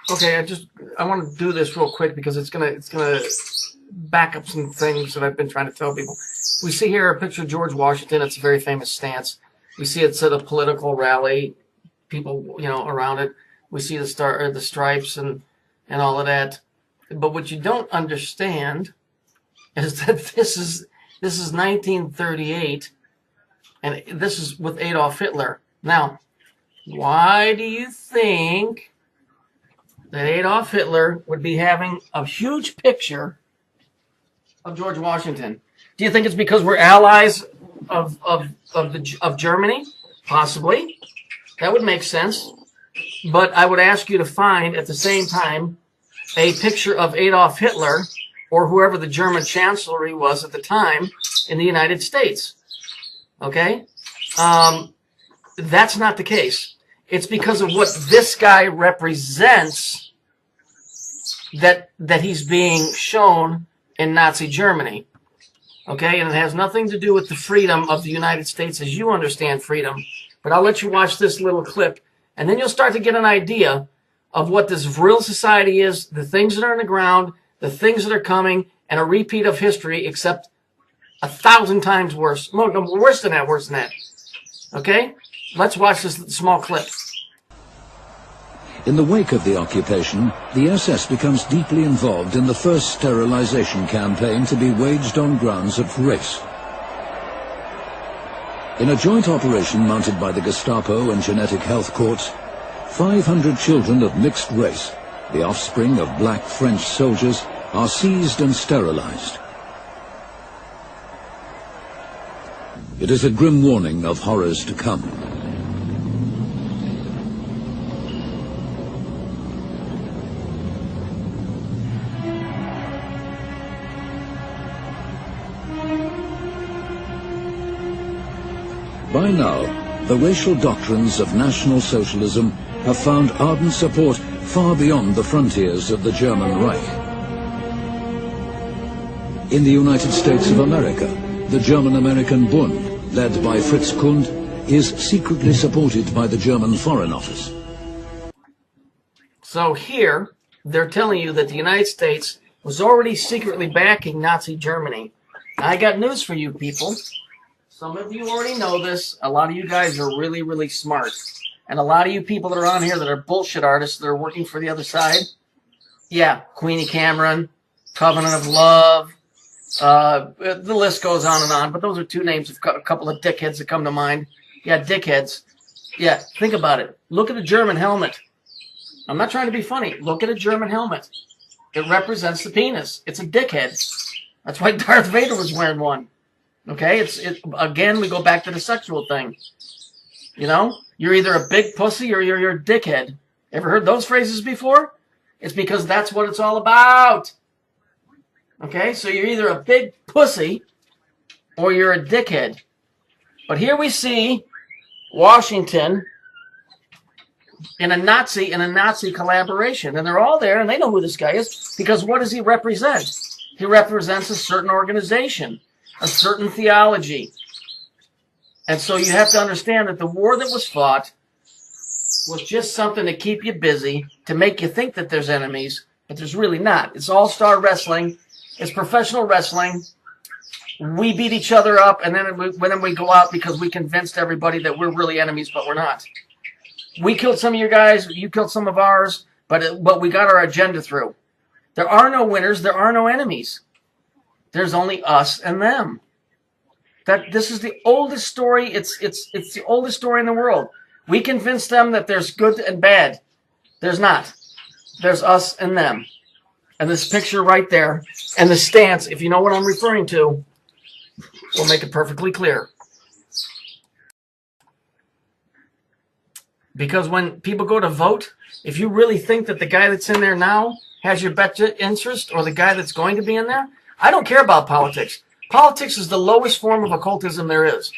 Okay, I want to do this real quick because it's gonna back up some things that I've been trying to tell people. We see here a picture of George Washington. It's a very famous stance. We see it's at a political rally, people around it. We see the stripes and all of that. But what you don't understand is that this is 1938, and this is with Adolf Hitler. Now, why do you think that Adolf Hitler would be having a huge picture of George Washington? Do you think it's because we're allies of Germany? Possibly. That would make sense. But I would ask you to find at the same time a picture of Adolf Hitler or whoever the German chancellery was at the time in the United States. Okay? That's not the case. It's because of what this guy represents that he's being shown in Nazi Germany. Okay? And it has nothing to do with the freedom of the United States as you understand freedom. But I'll let you watch this little clip, and then you'll start to get an idea of what this real society is, the things that are on the ground, the things that are coming, and a repeat of history, except 1,000 times worse. No, worse than that. Okay? Let's watch this small clip. In the wake of the occupation, the SS becomes deeply involved in the first sterilization campaign to be waged on grounds of race. In a joint operation mounted by the Gestapo and Genetic Health Courts, 500 children of mixed race, the offspring of black French soldiers, are seized and sterilized. It is a grim warning of horrors to come. By now, the racial doctrines of National Socialism have found ardent support far beyond the frontiers of the German Reich. In the United States of America, the German-American Bund, led by Fritz Kund, is secretly supported by the German Foreign Office. So here, they're telling you that the United States was already secretly backing Nazi Germany. I got news for you people. Some of you already know this. A lot of you guys are really, really smart. And a lot of you people that are on here that are bullshit artists that are working for the other side. Yeah, Queenie Cameron, Covenant of Love. The list goes on and on. But those are two names of a couple of dickheads that come to mind. Yeah, dickheads. Yeah, think about it. Look at a German helmet. I'm not trying to be funny. Look at a German helmet. It represents the penis. It's a dickhead. That's why Darth Vader was wearing one. Okay, again, we go back to the sexual thing. You know, you're either a big pussy or you're a dickhead. Ever heard those phrases before? It's because that's what it's all about. Okay, so you're either a big pussy or you're a dickhead. But here we see Washington in a Nazi collaboration, and they're all there, and they know who this guy is because what does he represent? He represents a certain organization, a certain theology. And so you have to understand that the war that was fought was just something to keep you busy, to make you think that there's enemies, but there's really not. It's all-star wrestling. It's professional wrestling. We beat each other up, and then we go out because we convinced everybody that we're really enemies, but we're not. We killed some of your guys, you killed some of ours, but we got our agenda through. There are no winners, there are no enemies. There's only us and them. This is the oldest story. It's the oldest story in the world. We convinced them that there's good and bad. There's not. There's us and them. And this picture right there, and the stance, if you know what I'm referring to, will make it perfectly clear. Because when people go to vote, if you really think that the guy that's in there now has your best interest, or the guy that's going to be in there, I don't care about politics. Politics is the lowest form of occultism there is.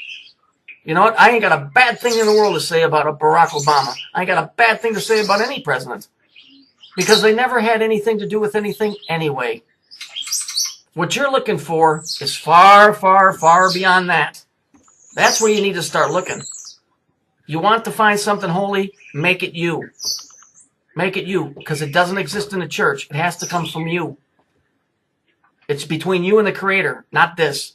You know what? I ain't got a bad thing in the world to say about a Barack Obama. I ain't got a bad thing to say about any president. Because they never had anything to do with anything anyway. What you're looking for is far, far, far beyond that. That's where you need to start looking. You want to find something holy? Make it you. Make it you, because it doesn't exist in the church. It has to come from you. It's between you and the Creator, not this.